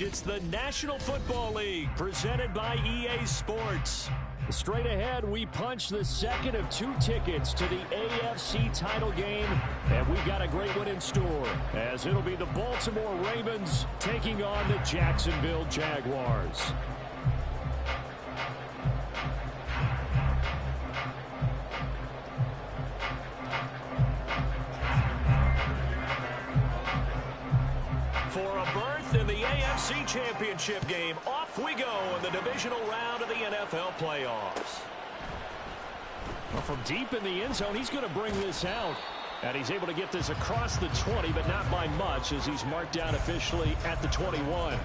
It's the National Football League presented by EA Sports. Straight ahead, we punch the second of 2 tickets to the AFC title game, and we've got a great one in store, as it'll be the Baltimore Ravens taking on the Jacksonville Jaguars. For a berth in the AFC Championship game, off we go in the divisional round of the NFL playoffs. Well, from deep in the end zone, he's going to bring this out. And he's able to get this across the 20, but not by much, as he's marked down officially at the 21.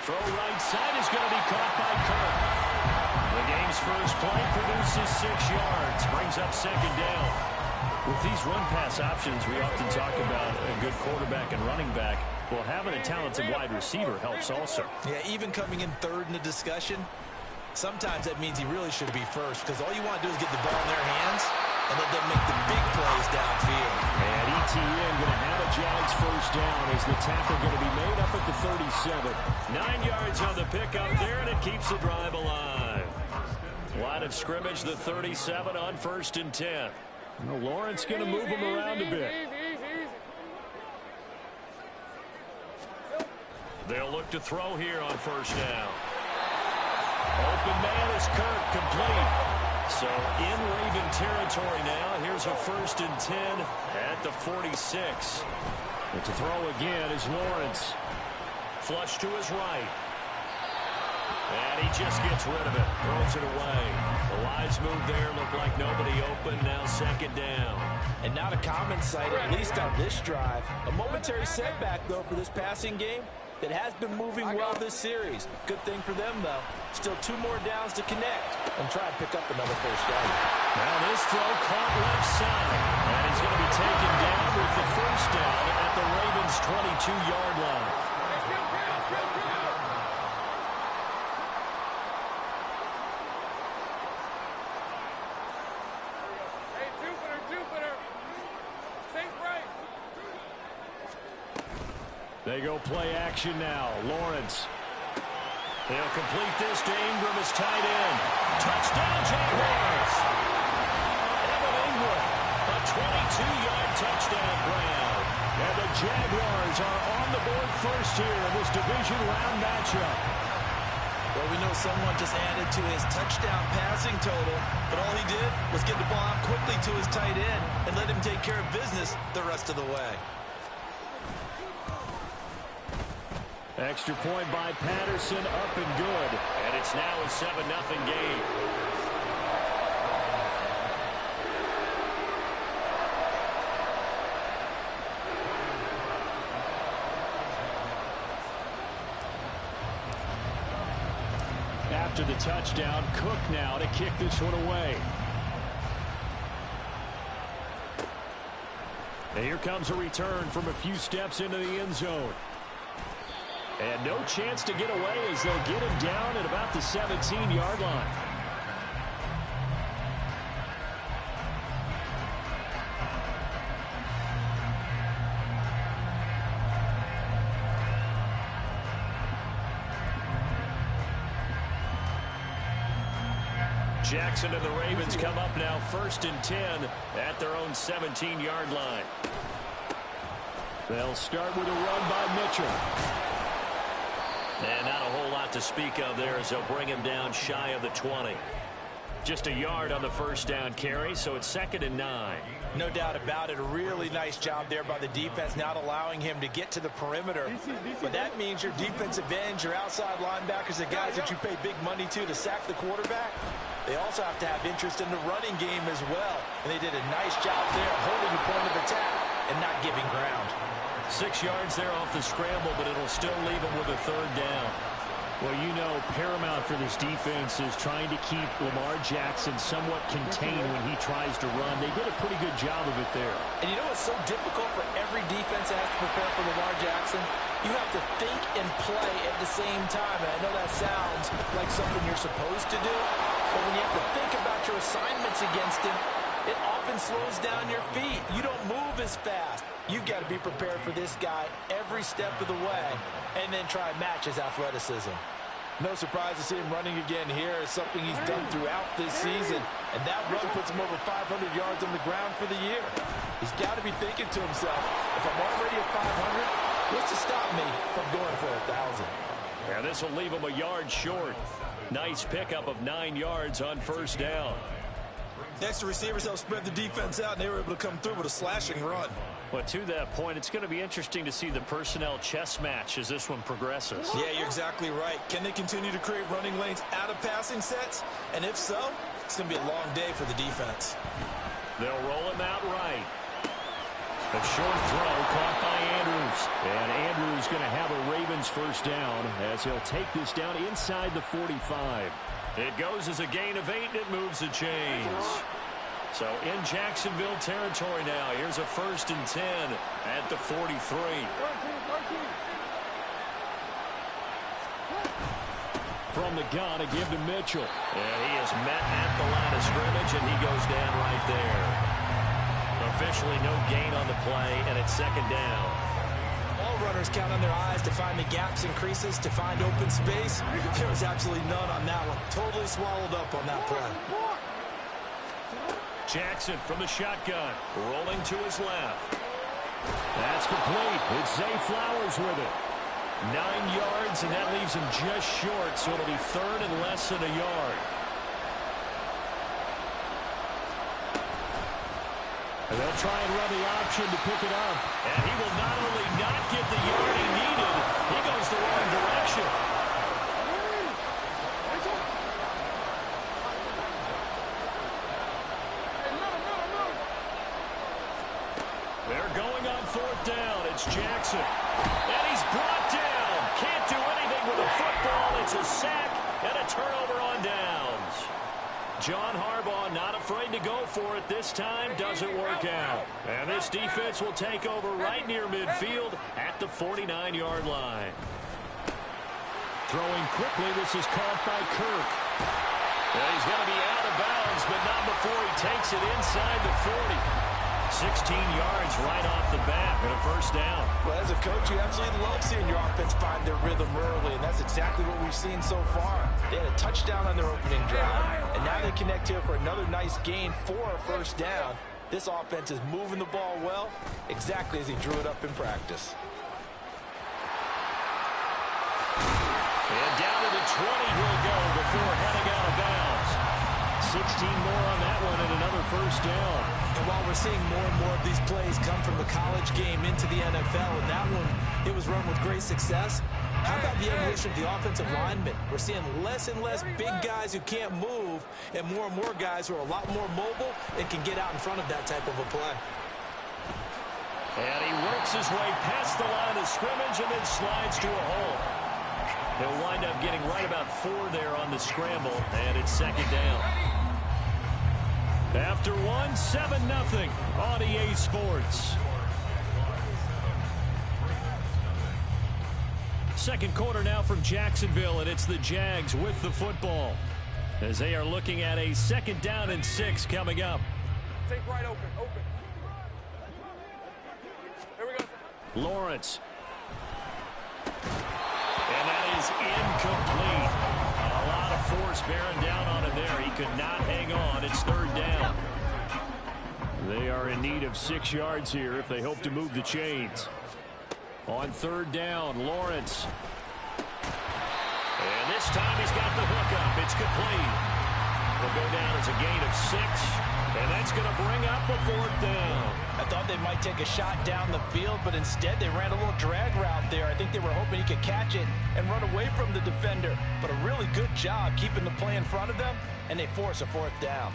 Throw right side is going to be caught by Kirk. The game's first play produces 6 yards, brings up second down. With these run-pass options, we often talk about a good quarterback and running back. Well, having a talented wide receiver helps also. Yeah, even coming in third in the discussion, sometimes that means he really should be first, because all you want to do is get the ball in their hands and let them make the big plays downfield. And ETN going to have a Jags first down as the tackle going to be made up at the 37. 9 yards on the pickup there, and it keeps the drive alive. Line of scrimmage, the 37 on 1st and 10. Well, Lawrence going to move him around a bit. They'll look to throw here on 1st down. Open man is Kirk, complete. So in Raven territory now. Here's a 1st and 10 at the 46. But to throw again is Lawrence. Flush to his right. And he just gets rid of it. Throws it away. The wise move there. Looked like nobody open. Now 2nd down. And not a common sight, at least on this drive. A momentary setback, though, for this passing game. It has been moving well this series. Good thing for them, though. Still 2 more downs to connect and try and pick up another first down. Now this throw caught left side. And he's going to be taken down with the 1st down at the Ravens' 22-yard line. They go play action now. Lawrence. They'll complete this to Ingram as tight end. Touchdown, Jaguars. Evan Ingram, a 22-yard touchdown grab. And the Jaguars are on the board first here in this division round matchup. Well, we know someone just added to his touchdown passing total, but all he did was get the ball out quickly to his tight end and let him take care of business the rest of the way. Extra point by Patterson, up and good. And it's now a 7-0 game. After the touchdown, Cook now to kick this one away. And here comes a return from a few steps into the end zone. And no chance to get away as they'll get him down at about the 17-yard line. Jackson and the Ravens come up now 1st and 10 at their own 17-yard line. They'll start with a run by Mitchell. And not a whole lot to speak of there as they'll bring him down shy of the 20. Just a yard on the 1st down carry, so it's 2nd and 9. No doubt about it. A really nice job there by the defense, not allowing him to get to the perimeter. But that means your defensive ends, your outside linebackers, the guys that you pay big money to sack the quarterback, they also have to have interest in the running game as well. And they did a nice job there holding the point of attack and not giving ground. 6 yards there off the scramble, but it'll still leave him with a 3rd down. Well, you know, paramount for this defense is trying to keep Lamar Jackson somewhat contained when he tries to run. They did a pretty good job of it there. And you know what's so difficult for every defense that has to prepare for Lamar Jackson? You have to think and play at the same time. And I know that sounds like something you're supposed to do, but when you have to think about your assignments against him, it often slows down your feet. You don't move as fast. You've got to be prepared for this guy every step of the way and then try and match his athleticism. No surprise to see him running again here. It's something he's done throughout this season, and that run puts him over 500 yards on the ground for the year. He's got to be thinking to himself, if I'm already at 500, what's to stop me from going for 1,000? Yeah, this will leave him a yard short. Nice pickup of 9 yards on first down. Next, the receivers helped spread the defense out, and they were able to come through with a slashing run. But to that point, it's going to be interesting to see the personnel chess match as this one progresses. Yeah, you're exactly right. Can they continue to create running lanes out of passing sets? And if so, it's going to be a long day for the defense. They'll roll him out right. A short throw caught by Andrews. And Andrews going to have a Ravens first down as he'll take this down inside the 45. It goes as a gain of 8, and it moves the chains. So in Jacksonville territory now. Here's a 1st and 10 at the 43. From the gun, a give to Mitchell. And he is met at the line of scrimmage, and he goes down right there. Officially no gain on the play, and it's 2nd down. All runners count on their eyes to find the gaps and creases, to find open space. There was absolutely none on that one. Totally swallowed up on that play. Jackson from the shotgun, rolling to his left. That's complete. It's Zay Flowers with it. 9 yards, and that leaves him just short, so it'll be 3rd and less than a yard. And they'll try and run the option to pick it up. And he will not only not get the yard he needed, he goes the wrong direction. They're going on 4th down. It's Jackson. And he's brought down. Can't do anything with a football. It's a sack and a turnover on downs. John Harbaugh not afraid to go for it this time. Doesn't work out. And this defense will take over right near midfield at the 49-yard line. Throwing quickly. This is caught by Kirk. And he's going to be out of bounds, but not before he takes it inside the 40. 16 yards right off the bat and a first down. Well, as a coach, you absolutely love seeing your offense find their rhythm early, and that's exactly what we've seen so far. They had a touchdown on their opening drive, and now they connect here for another nice gain for a first down. This offense is moving the ball well, exactly as he drew it up in practice. And down to the 20 he'll go before heading out of bounds. 16 more on that one and another first down. And while we're seeing more and more of these plays come from the college game into the NFL, and that one, it was run with great success, how about the evolution of the offensive linemen? We're seeing less and less big guys who can't move and more guys who are a lot more mobile and can get out in front of that type of a play. And he works his way past the line of scrimmage and then slides to a hole. He'll wind up getting right about 4 there on the scramble, and it's 2nd down. After 7-0 on EA Sports. Second quarter now from Jacksonville, and it's the Jags with the football as they are looking at a 2nd down and 6 coming up. Take right open. Here we go. Lawrence. And that is incomplete. A lot of force bearing down on him there. He could not hang on. It's 3rd down. They are in need of 6 yards here if they hope to move the chains. On 3rd down, Lawrence. And this time he's got the hook up. It's complete. Will go down as a gain of 6. And that's going to bring up a 4th down. I thought they might take a shot down the field, but instead they ran a little drag route there. I think they were hoping he could catch it and run away from the defender. But a really good job keeping the play in front of them, and they force a 4th down.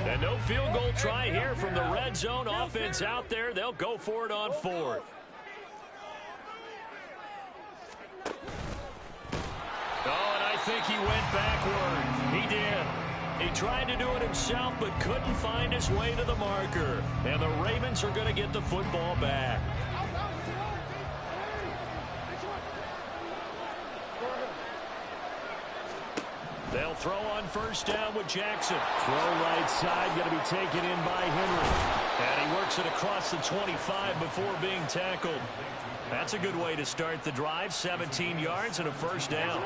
And no field goal try here from the red zone offense out there. They'll go for it on 4th. think he went backward. He did. He tried to do it himself, but couldn't find his way to the marker. And the Ravens are going to get the football back. They'll throw on first down with Jackson. Throw right side, going to be taken in by Henry. And he works it across the 25 before being tackled. That's a good way to start the drive. 17 yards and a first down.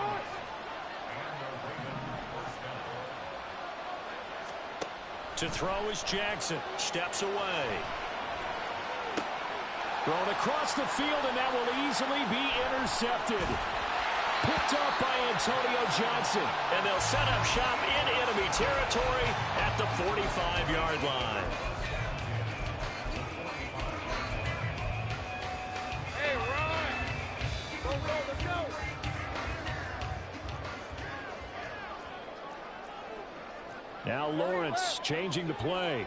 To throw is Jackson. Steps away. Thrown across the field, and that will easily be intercepted. Picked up by Antonio Johnson. And they'll set up shop in enemy territory at the 45-yard line. Hey, run! Go, let's go! Now Lawrence changing the play.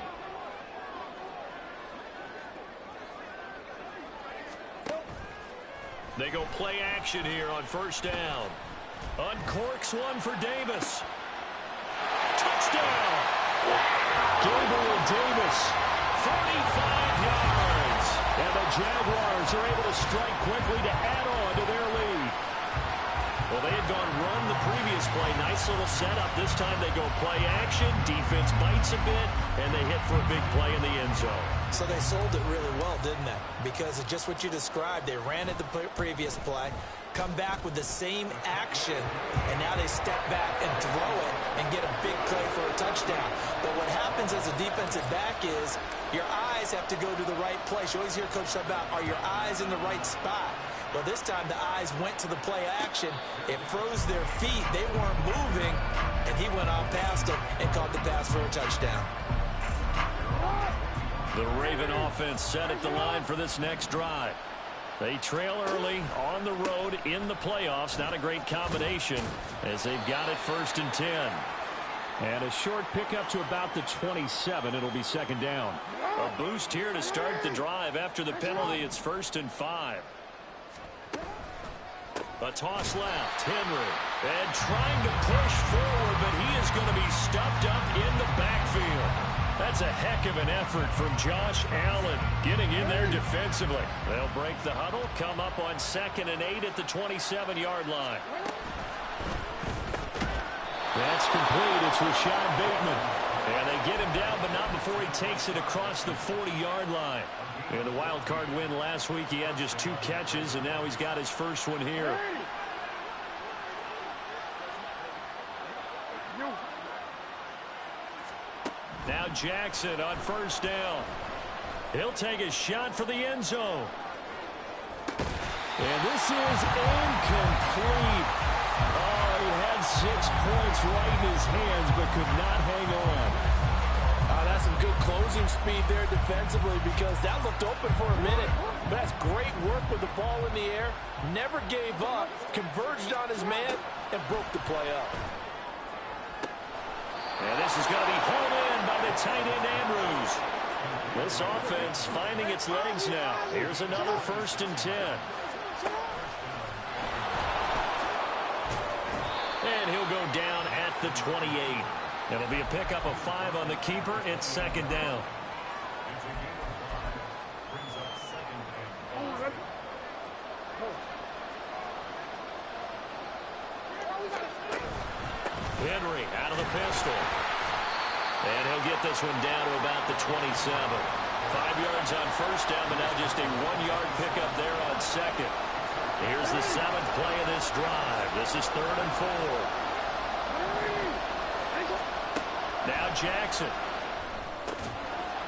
They go play action here on first down. Uncorks one for Davis. Touchdown! Gabriel Davis, 45 yards. And the Jaguars are able to strike quickly to add on to their lead. Well, they had gone run the previous play. Nice little setup. This time they go play action. Defense bites a bit, and they hit for a big play in the end zone. So they sold it really well, didn't they? Because it's just what you described. They ran at the previous play, come back with the same action, and now they step back and throw it and get a big play for a touchdown. But what happens as a defensive back is your eyes have to go to the right place. You always hear Coach talk about, are your eyes in the right spot? Well, this time the eyes went to the play action. It froze their feet. They weren't moving, and he went on past them and caught the pass for a touchdown. The Raven offense set at the line for this next drive. They trail early on the road in the playoffs. Not a great combination as they've got it 1st and 10. And a short pickup to about the 27. It'll be second down. A boost here to start the drive after the penalty. It's 1st and 5. A toss left, Henry, and trying to push forward, but he is going to be stuffed up in the backfield. That's a heck of an effort from Josh Allen getting in there defensively. They'll break the huddle, come up on 2nd and 8 at the 27-yard line. That's complete. It's Rashad Bateman. And they get him down, but not before he takes it across the 40-yard line. In the wild card win last week, he had just 2 catches, and now he's got his first one here. Now Jackson on first down. He'll take a shot for the end zone. And this is incomplete. Oh, he had 6 points right in his hands, but could not hang on. That's some good closing speed there defensively because that looked open for a minute. But that's great work with the ball in the air. Never gave up, converged on his man, and broke the play up. And this is going to be hauled in by the tight end Andrews. This offense finding its legs now. Here's another 1st and 10. And he'll go down at the 28. It'll be a pickup of 5 on the keeper. It's second down. Henry out of the pistol. And he'll get this one down to about the 27. 5 yards on first down, but now just a 1-yard pickup there on 2nd. Here's the 7th play of this drive. This is 3rd and 4. Now Jackson.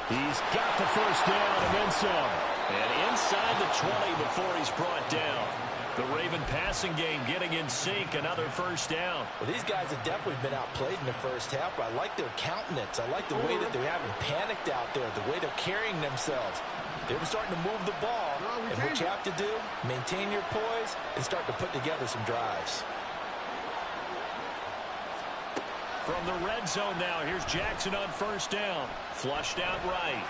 He's got the first down and then some. And inside the 20 before he's brought down. The Raven passing game getting in sync. Another first down. Well, these guys have definitely been outplayed in the first half, but I like their countenance. I like the way that they haven't panicked out there, the way they're carrying themselves. They're starting to move the ball. And what you have to do, maintain your poise and start to put together some drives. From the red zone now, here's Jackson on first down. Flushed out right.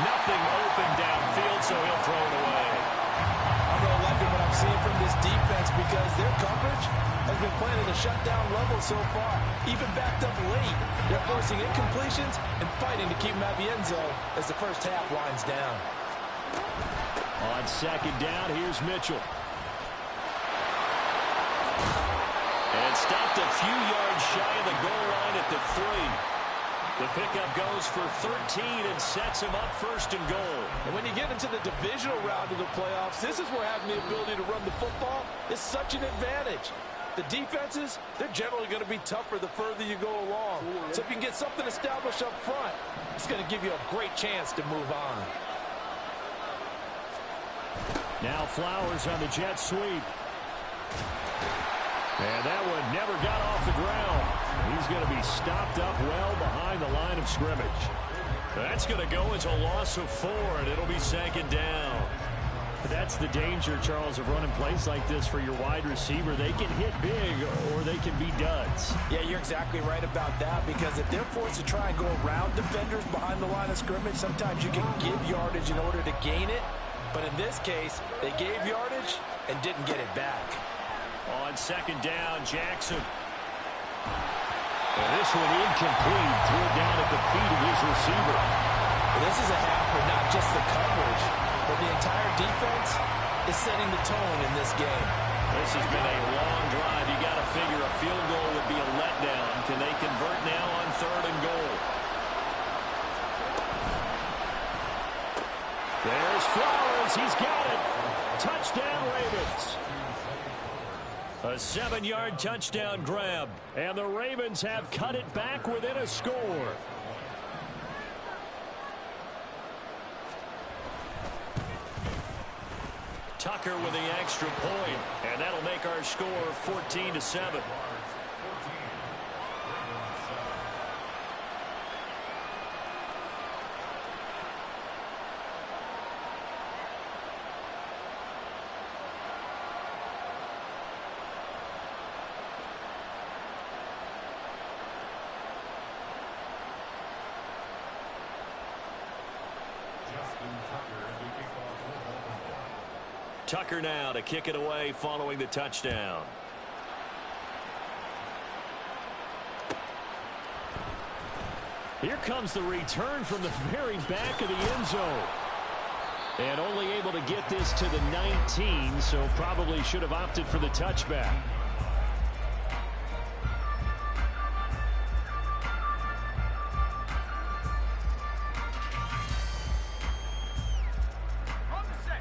Nothing open downfield, so he'll throw it away. I'm really liking what I'm seeing from this defense because their coverage has been playing at a shutdown level so far. Even backed up late, they're forcing incompletions and fighting to keep them out of the end zone as the first half winds down. On second down, here's Mitchell. And stopped a few yards shy of the goal line at the 3. The pickup goes for 13 and sets him up first and goal. And when you get into the divisional round of the playoffs, this is where having the ability to run the football is such an advantage. The defenses, they're generally going to be tougher the further you go along. So if you can get something established up front, it's going to give you a great chance to move on. Now Flowers on the jet sweep. And that one never got off the ground. He's going to be stopped up well behind the line of scrimmage. That's going to go as a loss of 4, and it'll be second down. That's the danger, Charles, of running plays like this for your wide receiver. They can hit big or they can be duds. Yeah, you're exactly right about that, because if they're forced to try and go around defenders behind the line of scrimmage, sometimes you can give yardage in order to gain it. But in this case, they gave yardage and didn't get it back. On second down, Jackson. And this one incomplete. Threw it down at the feet of his receiver. Well, this is a half for not just the coverage, but the entire defense is setting the tone in this game. This has been a long drive. You got to figure a field goal would be a letdown. Can they convert now on 3rd and goal? There's Flowers. He's got it. Touchdown, Ravens. A 7-yard touchdown grab, and the Ravens have cut it back within a score. Tucker with the extra point, and that'll make our score 14-7. Tucker now to kick it away following the touchdown. Here comes the return from the very back of the end zone. And only able to get this to the 19, so probably should have opted for the touchback.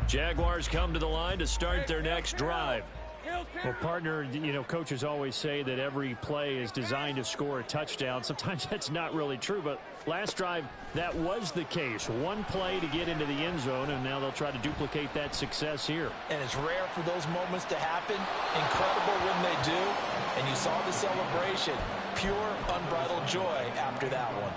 Jaguars come to the line to start their next drive. Well, partner, you know, coaches always say that every play is designed to score a touchdown. Sometimes that's not really true, but last drive, that was the case. One play to get into the end zone, and now they'll try to duplicate that success here. And it's rare for those moments to happen. Incredible when they do. And you saw the celebration. Pure, unbridled joy after that one.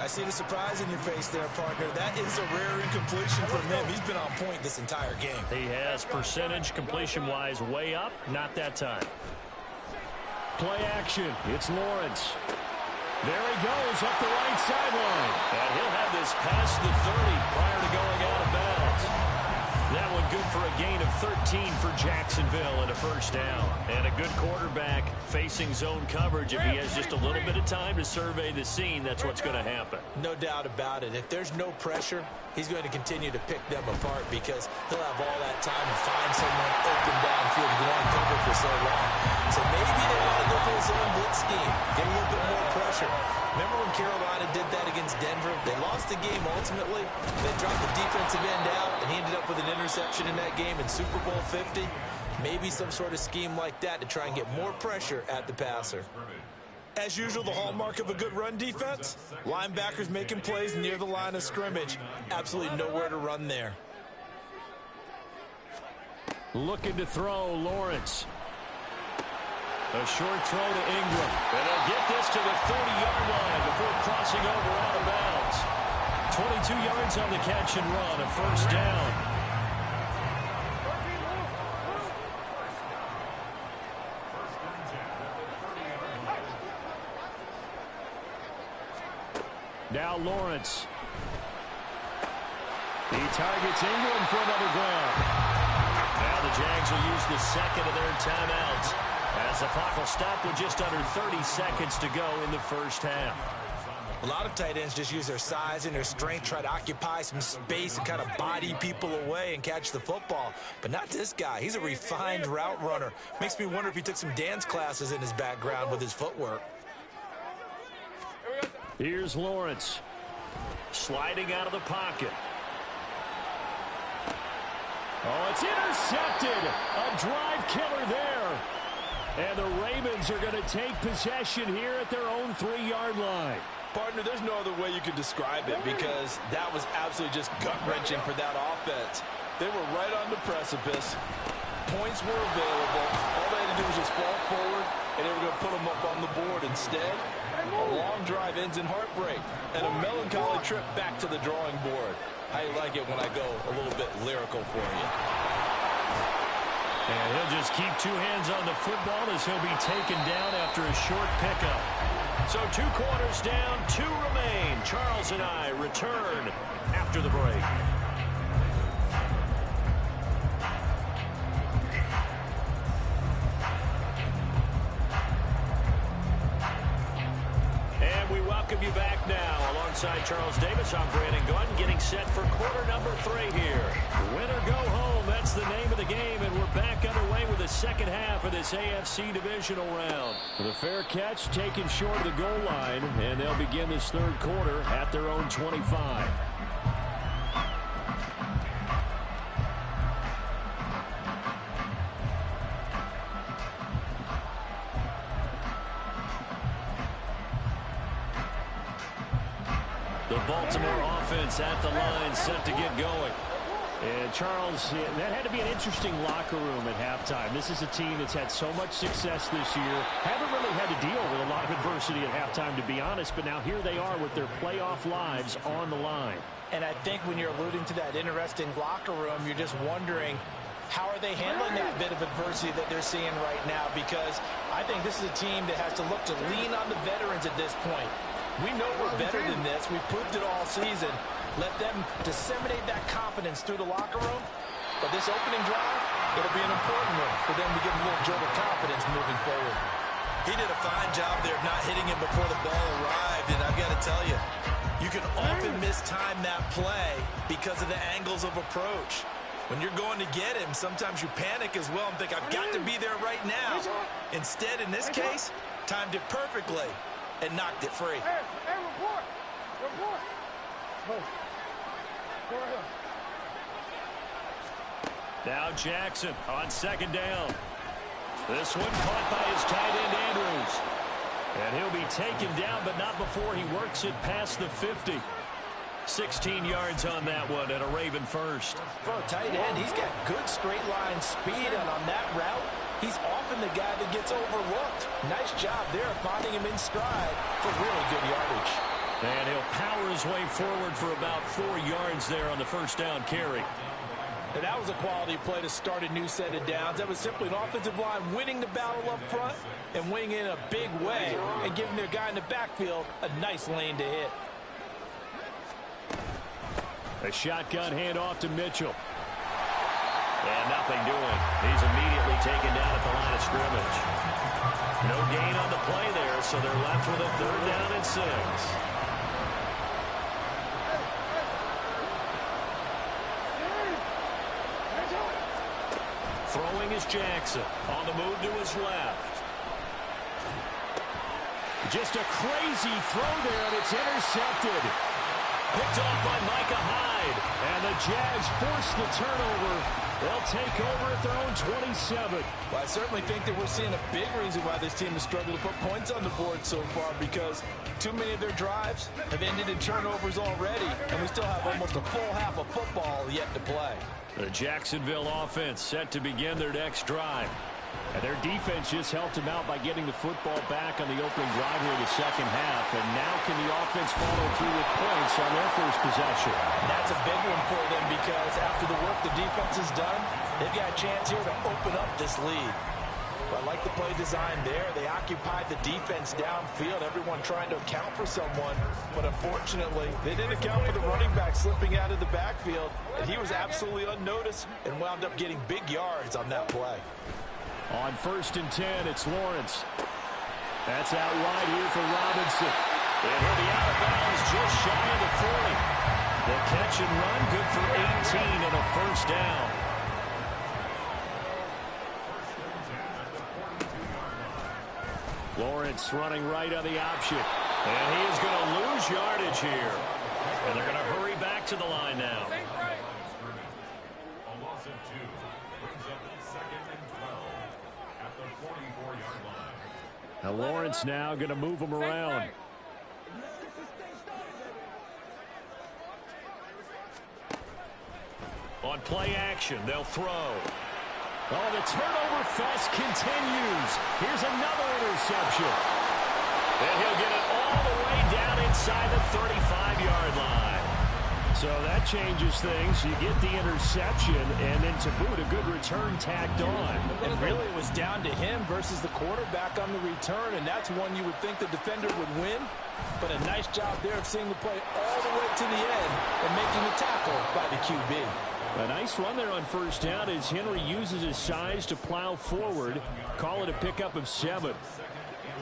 I see the surprise in your face there, partner. That is a rare incompletion from him. He's been on point this entire game. He has percentage completion-wise way up. Not that time. Play action. It's Lawrence. There he goes up the right sideline. And he'll have this past the 30 prior to going out of bounds. That one good for a gain of 13 for Jacksonville and a first down. And a good quarterback facing zone coverage. If he has just a little bit of time to survey the scene, that's what's going to happen. No doubt about it. If there's no pressure, he's going to continue to pick them apart because he'll have all that time to find someone open downfield who won't cover for so long. So maybe they want to go for a zone blitz scheme, get a little bit more pressure. Remember when Carolina did that against Denver? They lost the game ultimately. They dropped the defensive end out, and he ended up with an interception in that game in Super Bowl 50. Maybe some sort of scheme like that to try and get more pressure at the passer. As usual, the hallmark of a good run defense, linebackers making plays near the line of scrimmage. Absolutely nowhere to run there. Looking to throw, Lawrence. A short throw to Ingram. And they'll get this to the 30-yard line before crossing over out of bounds. 22 yards on the catch and run, a first down. Now Lawrence. He targets Ingram for another grab. Now the Jags will use the second of their timeouts as As the clock will stop with just under 30 seconds to go in the first half. A lot of tight ends just use their size and their strength, try to occupy some space and kind of body people away and catch the football. But not this guy. He's a refined route runner. Makes me wonder if he took some dance classes in his background with his footwork. Here's Lawrence. Sliding out of the pocket. Oh, it's intercepted. A drive killer there. And the Ravens are going to take possession here at their own 3-yard line. Partner, there's no other way you could describe it because that was absolutely just gut-wrenching for that offense. They were right on the precipice. Points were available. All they had to do was just fall forward, and they were going to put them up on the board. Instead, a long drive ends in heartbreak and a melancholy trip back to the drawing board. How you like it when I go a little bit lyrical for you? And he'll just keep 2 hands on the football as he'll be taken down after a short pickup. So 2 quarters down, 2 remain. Charles and I return after the break. And we welcome you back now. Alongside Charles Davis, I'm Brandon Gordon, getting set for quarter number 3 here. Win or go home, that's the name of the game, and we're back underway with the second half of this AFC divisional round. The fair catch taken short of the goal line, and they'll begin this third quarter at their own 25. The Baltimore offense at the line, set to get going. And Charles, that had to be an interesting locker room at halftime. This is a team that's had so much success this year. Haven't really had to deal with a lot of adversity at halftime, to be honest. But now here they are with their playoff lives on the line. And I think when you're alluding to that interesting locker room, you're just wondering, how are they handling that bit of adversity that they're seeing right now? Because I think this is a team that has to look to lean on the veterans at this point. We know we're better than this. We've proved it all season. Let them disseminate that confidence through the locker room. But this opening drive, it'll be an important one for them to get a little jolt of confidence moving forward. He did a fine job there of not hitting him before the ball arrived. And I've got to tell you, you can often mistime that play because of the angles of approach. When you're going to get him, sometimes you panic as well and think, I've got to be there right now. Instead, in this case, timed it perfectly and knocked it free. Hey, report. Report. Go ahead. Now Jackson on second down. This one caught by his tight end Andrews. And he'll be taken down, but not before he works it past the 50. 16 yards on that one and a Raven first. For a tight end, he's got good straight line speed, and on that route, he's often the guy that gets overlooked. Nice job there finding him in stride for really good yardage. And he'll power his way forward for about 4 yards there on the first down carry. And that was a quality play to start a new set of downs. That was simply an offensive line winning the battle up front and winning in a big way and giving their guy in the backfield a nice lane to hit. A shotgun handoff to Mitchell. And nothing doing. He's immediately taken down at the line of scrimmage. No gain on the play there, so they're left with a 3rd down and 6. Throwing is Jackson. On the move to his left. Just a crazy throw there, and it's intercepted. Picked off by Micah Hyde. And the Jags force the turnover. They'll take over at their own 27. Well, I certainly think that we're seeing a big reason why this team has struggled to put points on the board so far, because too many of their drives have ended in turnovers already, and we still have almost a full half of football yet to play. The Jacksonville offense set to begin their next drive. And their defense just helped them out by getting the football back on the opening drive here in the second half. And now can the offense follow through with points on their first possession? That's a big one for them, because after the work the defense has done, they've got a chance here to open up this lead. But I like the play design there. They occupied the defense downfield, everyone trying to account for someone. But unfortunately, They didn't account for the running back slipping out of the backfield, and he was absolutely unnoticed and wound up getting big yards on that play. On 1st and 10, it's Lawrence. That's out wide here for Robinson. And he'll be out of bounds just shy of the 40. The catch and run, good for 18 and a first down. Lawrence running right on the option. And he is going to lose yardage here. And they're going to hurry back to the line now. A loss of 2 brings up 2nd and 12 at the 44-yard line. Now Lawrence now going to move him around. On play action, they'll throw. Oh, the turnover fest continues. Here's another interception. And he'll get it all the way down inside the 35-yard line. So that changes things. You get the interception, and then to boot, a good return tacked on. And really, it was down to him versus the quarterback on the return, and that's one you would think the defender would win. But a nice job there of seeing the play all the way to the end and making the tackle by the QB. A nice run there on 1st down as Henry uses his size to plow forward. Call it a pickup of 7.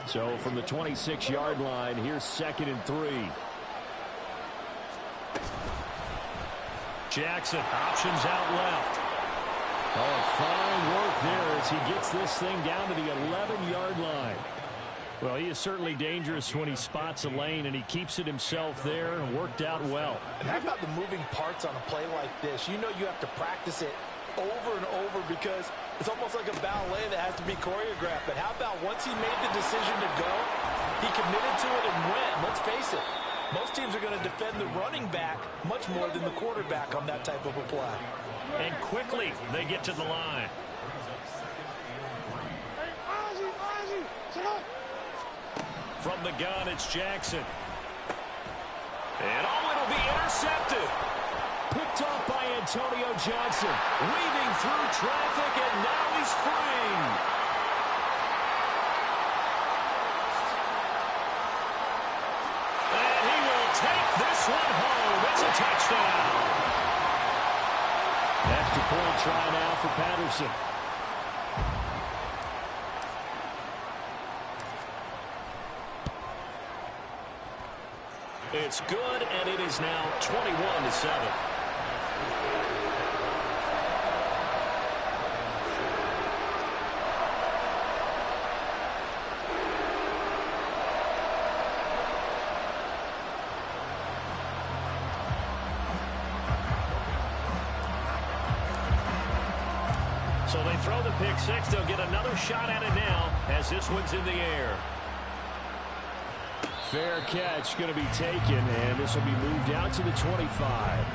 So from the 26-yard line, here's 2nd and 3. Jackson options out left. Oh, fine work there as he gets this thing down to the 11-yard line. Well, he is certainly dangerous when he spots a lane, and he keeps it himself there and worked out well. And how about the moving parts on a play like this? You know you have to practice it over and over because it's almost like a ballet that has to be choreographed. But how about once he made the decision to go, he committed to it and went. Let's face it, most teams are going to defend the running back much more than the quarterback on that type of a play. And quickly they get to the line. From the gun, it's Jackson. And it'll be intercepted. Picked off by Antonio Johnson. Weaving through traffic, and now he's free. And he will take this one home. It's a touchdown. Extra point try now for Patterson. It's good, and it is now 21-7. So they throw the pick six. They'll get another shot at it now as this one's in the air. Fair catch going to be taken, and this will be moved out to the 25.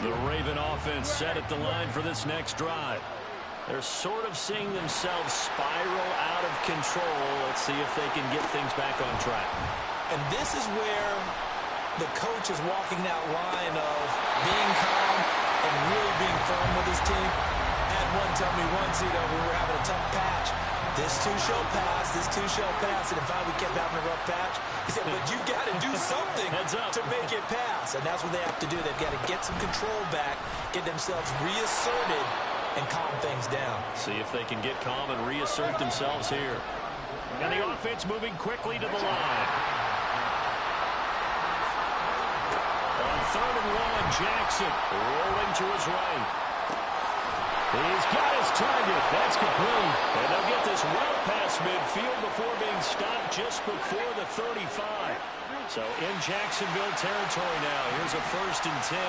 The Raven offense set at the line for this next drive. They're sort of seeing themselves spiral out of control. Let's see if they can get things back on track. And this is where the coach is walking that line of being calm and really being firm with his team. Had one tell me once, we were having a tough patch. This too shall pass, this too shall pass. And if we kept having a rough patch, he said, but you got to do something to make it pass. And that's what they have to do. They've got to get some control back, get themselves reasserted, and calm things down. See if they can get calm and reassert themselves here. And the offense moving quickly to the line. On 3rd and 1, Jackson rolling to his right. He's got his target. That's complete. And they'll get this well past midfield before being stopped just before the 35. So in Jacksonville territory now. Here's a 1st and 10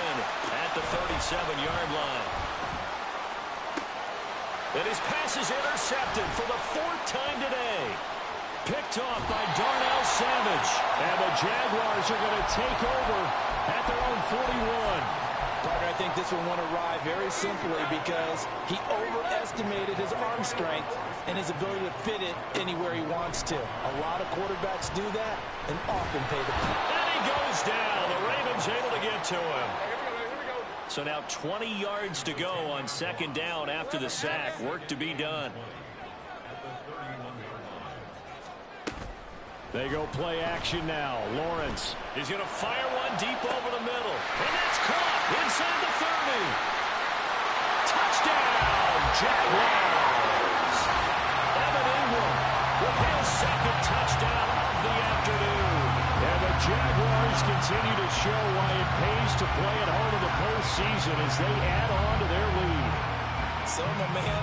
at the 37-yard line. And his pass is intercepted for the 4th time today. Picked off by Darnell Savage. And the Jaguars are going to take over at their own 41. Partner, I think this one won't arrive very simply because he overestimated his arm strength and his ability to fit it anywhere he wants to. A lot of quarterbacks do that and often pay the price. And he goes down. The Ravens able to get to him. So now 20 yards to go on 2nd down after the sack. Work to be done. They go play action now. Lawrence. He's going to fire one deep over the middle. And that's caught inside the 30. Touchdown, Jaguars. Evan Ingram with his second touchdown of the afternoon. And the Jaguars continue to show why it pays to play at home in the postseason as they add on to their lead. So, my man,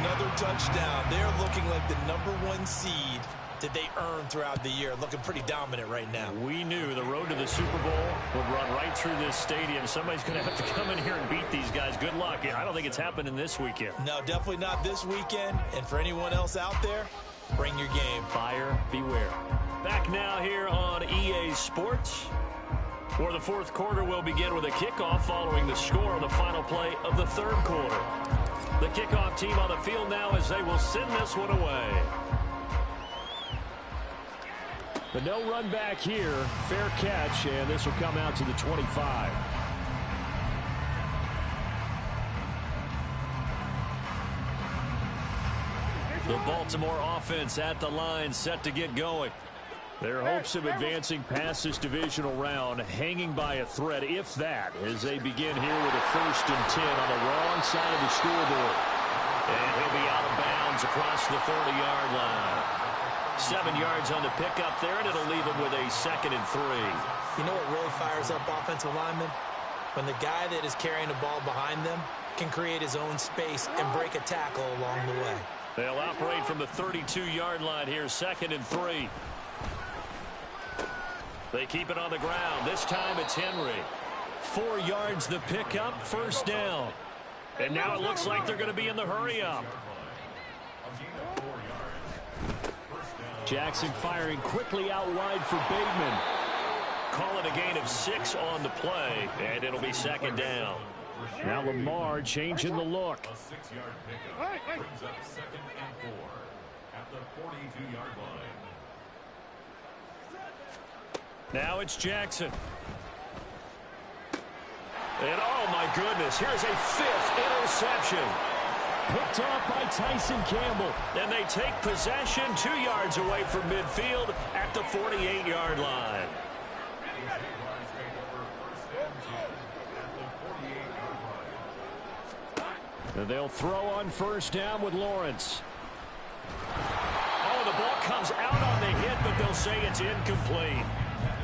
another touchdown. They're looking like the #1 seed that they earned throughout the year. Looking pretty dominant right now. We knew the road to the Super Bowl would run right through this stadium. Somebody's going to have to come in here and beat these guys. Good luck. I don't think it's happening this weekend. No, definitely not this weekend. And for anyone else out there, bring your game. Buyer beware. Back now here on EA Sports, where the fourth quarter will begin with a kickoff following the score on the final play of the third quarter. The kickoff team on the field now as they will send this one away. But no run back here. Fair catch, and this will come out to the 25. The Baltimore offense at the line, set to get going. Their hopes of advancing past this divisional round hanging by a thread, if that, as they begin here with a 1st and 10 on the wrong side of the scoreboard. And he'll be out of bounds across the 40-yard line. 7 yards on the pickup there, and it'll leave him with a 2nd and 3. You know what really fires up offensive linemen? When the guy that is carrying the ball behind them can create his own space and break a tackle along the way. They'll operate from the 32-yard line here, 2nd and 3. They keep it on the ground. This time it's Henry. 4 yards the pickup, 1st down. And now it looks like they're going to be in the hurry-up. Jackson firing quickly out wide for Bateman. Call it a gain of 6 on the play, and it'll be 2nd down. Now Lamar changing the look. A 6-yard pickup brings up 2nd and 4 at the 42-yard line. Now it's Jackson. And oh my goodness, here's a 5th interception. Picked off by Tyson Campbell. And they take possession 2 yards away from midfield at the 48-yard line. And they'll throw on 1st down with Lawrence. Oh, the ball comes out on the hit, but they'll say it's incomplete.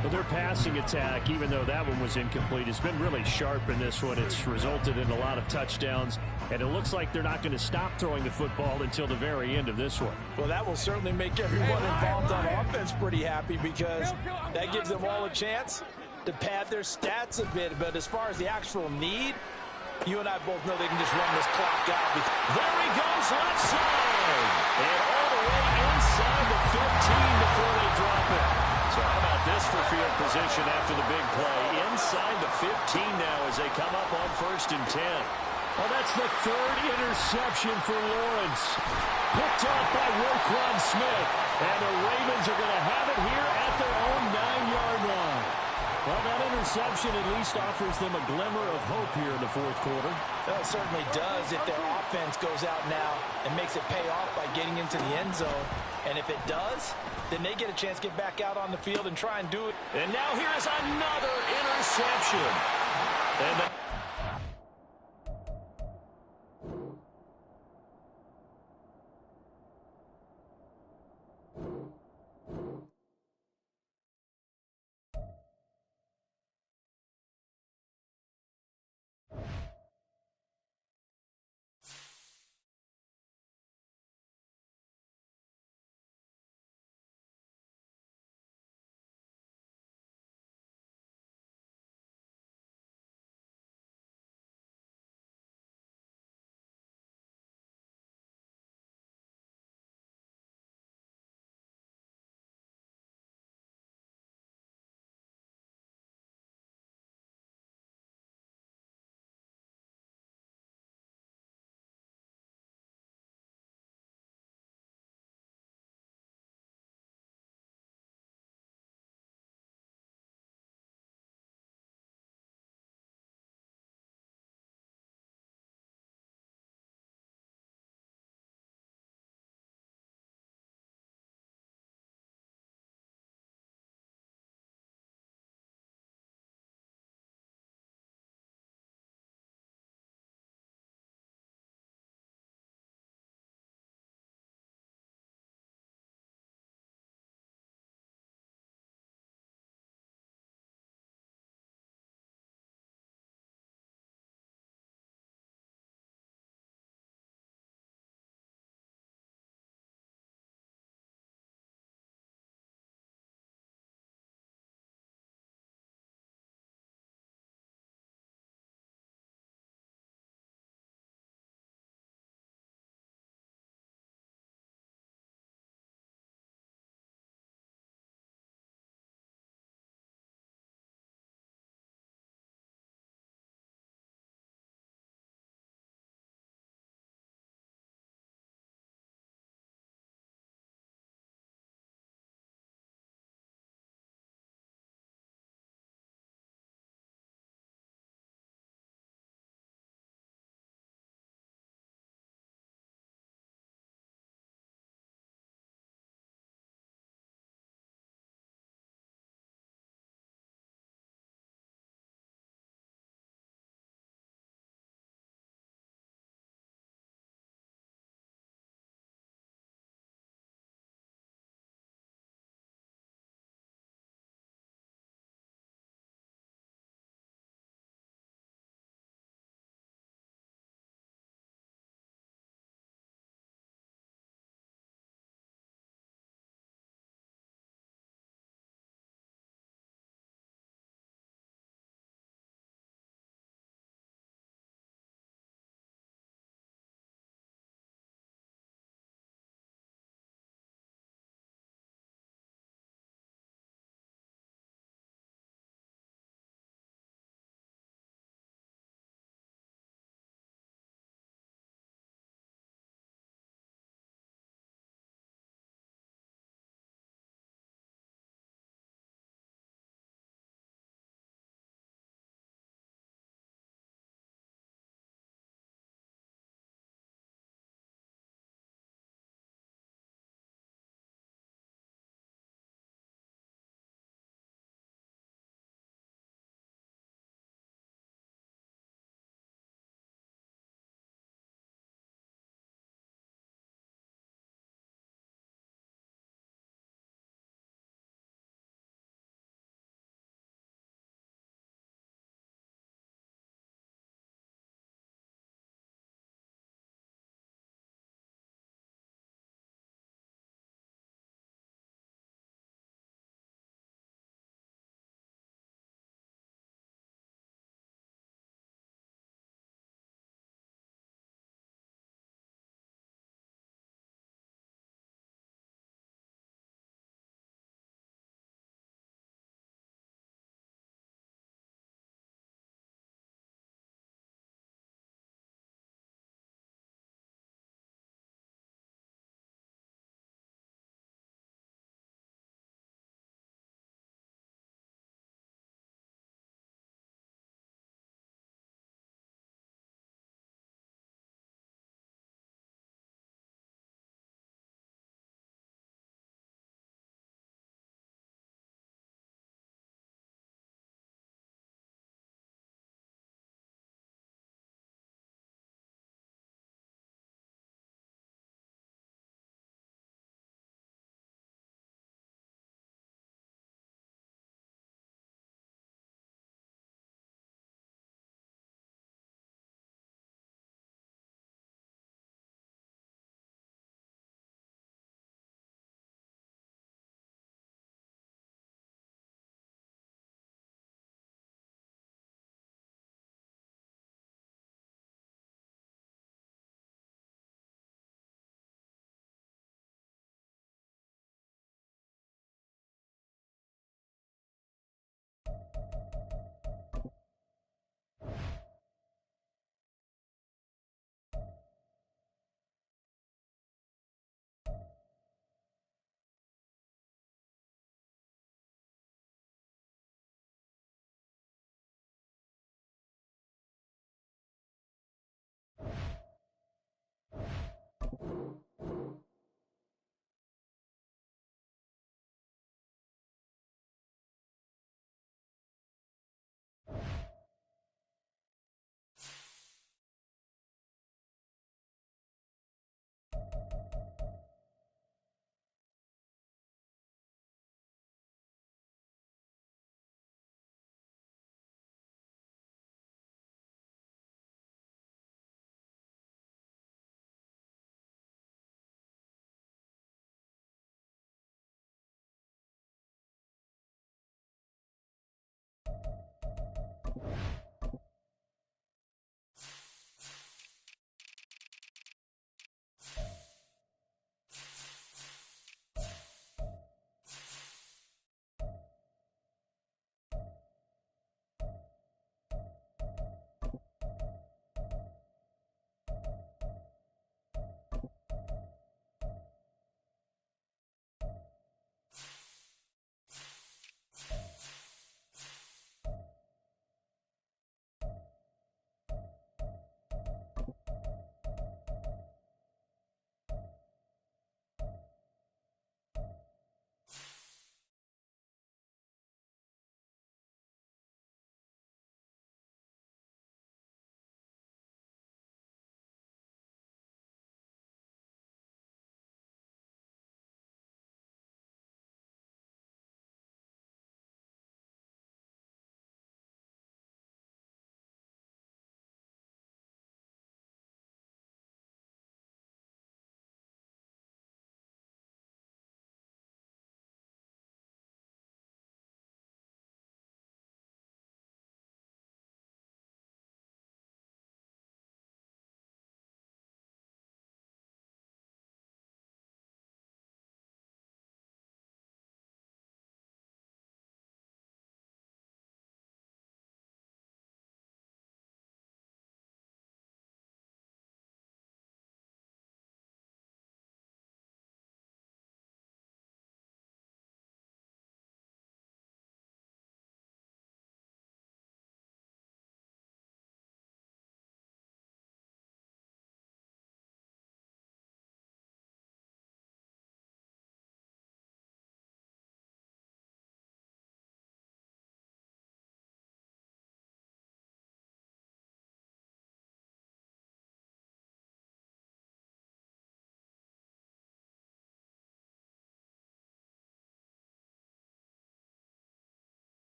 But their passing attack, even though that one was incomplete, has been really sharp in this one. It's resulted in a lot of touchdowns, and it looks like they're not going to stop throwing the football until the very end of this one. Well, that will certainly make everyone involved on offense pretty happy because that gives them all a chance to pad their stats a bit. But as far as the actual need, you and I both know they can just run this clock out. There he goes, left side. And all the way inside the 15 before they drop it. So how about this for field position after the big play? Inside the 15 now as they come up on 1st and 10. Well, that's the 3rd interception for Lawrence. Picked off by Roquan Smith. And the Ravens are going to have it here at their own 9-yard line. Well, that interception at least offers them a glimmer of hope here in the 4th quarter. Well, it certainly does if their offense goes out now and makes it pay off by getting into the end zone. And if it does, then they get a chance to get back out on the field and try and do it. And now here is another interception. And